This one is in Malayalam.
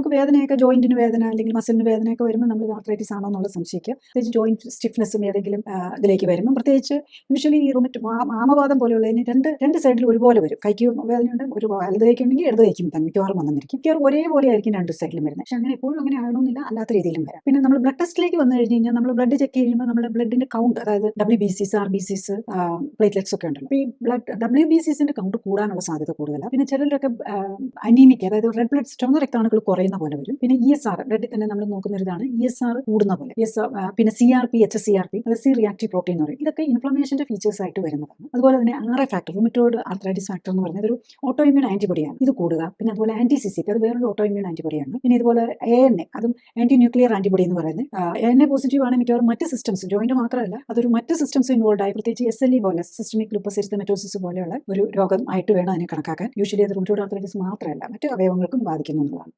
നമുക്ക് വേദനയൊക്കെ ജോയിന്റിന് വേദന അല്ലെങ്കിൽ മസിലിന് വേദനയൊക്കെ വരുമ്പോൾ നമ്മൾ ആർത്രൈറ്റിസ് ആണോ എന്നുള്ള സംശയിക്കുക. പ്രത്യേകിച്ച് ജോയിന്റ് സ്റ്റിഫ്നെസ്സും ഏതെങ്കിലും ഇതിലേക്ക് വരുമ്പോൾ, പ്രത്യേകിച്ച് യൂഷ്വലി ഈ ആമവാദം പോലെയുള്ളതിന് രണ്ട് സൈഡിൽ ഒരുപോലെ വരും. കൈക്ക് വേദനയുണ്ട്, ഒരു വലത് കൈക്കുണ്ടെങ്കിൽ ഇടത് കൈക്കും തന്നെ മിക്കവാറും വന്നിരിക്കും. മിക്കവാറും ഒരേപോലെ ആയിരിക്കും രണ്ട് സൈഡിലും വരുന്നത്. പക്ഷെ അങ്ങനെ എപ്പോഴും അങ്ങനെ ആകണമെന്നില്ല, അല്ലാത്ത രീതിയിലും വരാം. പിന്നെ നമ്മൾ ബ്ലഡ് ടെസ്റ്റിലേക്ക് വന്നു കഴിഞ്ഞ് കഴിഞ്ഞാൽ നമ്മൾ ബ്ലഡ് ചെക്ക് ചെയ്യുമ്പോൾ നമ്മുടെ ബ്ലഡിന്റെ കൗണ്ട്, അതായത് WBCs, RBCs, പ്ലേറ്റ്ലെറ്റ്സ് ഒക്കെ ഉണ്ടല്ലോ. ഈ WBCസിന്റെ കൗണ്ട് കൂടാനുള്ള സാധ്യത കൂടുതലാണ്. പിന്നെ ചിലരൊക്കെ അനീമിക്, അതായത് റെഡ് ബ്ലഡ് ചുവന്ന രക്താണുക്കൾ കുറയുന്ന പോലെ വരും. പിന്നെ ESR, ബ്ലഡിൽ തന്നെ നമ്മൾ നോക്കുന്ന ഇതാണ് ESR കൂടുന്ന പോലെ. പിന്നെ CRP, HSCRP, അത് C റിയാക്റ്റീവ് പ്രോട്ടീൻ എന്ന് പറയും. ഇതൊക്കെ ഇൻഫ്ലമേഷന്റെ ഫീച്ചേഴ്സ് ആയിട്ട് വരുന്നതാണ്. അതുപോലെ തന്നെ RA factor, rheumatoid arthritis factor എന്ന് പറയുന്നത് ഒരു ഓട്ടോ ഇമ്മ്യൂൺ ആന്റിബോഡിയാണ്. ഇത് കൂടുക. പിന്നെ അതുപോലെ ആന്റി-CCP, അത് വേറൊരു ഓട്ടോ ഇമ്മ്യൂൺ ആന്റിബോഡിയാണ്. പിന്നെ ഇതുപോലെ ANA, അതും ആന്റി ന്യൂക്ലിയർ ആന്റിബോഡി എന്ന് പറയുന്നത്. ANA പോസിറ്റീവ് ആണ് മിക്കവാറും മറ്റ് സിസ്റ്റംസ്, ജോയിന്റ് മാത്രമല്ല, അതൊരു മറ്റ് സിസ്റ്റംസ് ഇൻവോൾവ് ആയി, പ്രത്യേകിച്ച് SLE പോലെ, സിസ്റ്റമിക് ലൂപ്പസ് എറിതെമറ്റോസിസ് പോലെയുള്ള ഒരു രോഗം ആയിട്ട് വേണം അതിനെ കണക്കാക്കാൻ. യൂഷ്വലി അത് റുമറ്റോയ്ഡ് ആർത്രൈറ്റിസ് മാത്രമല്ല, മറ്റ് അവയവങ്ങൾക്കും ബാധിക്കുന്നു എന്നുള്ളതാണ്.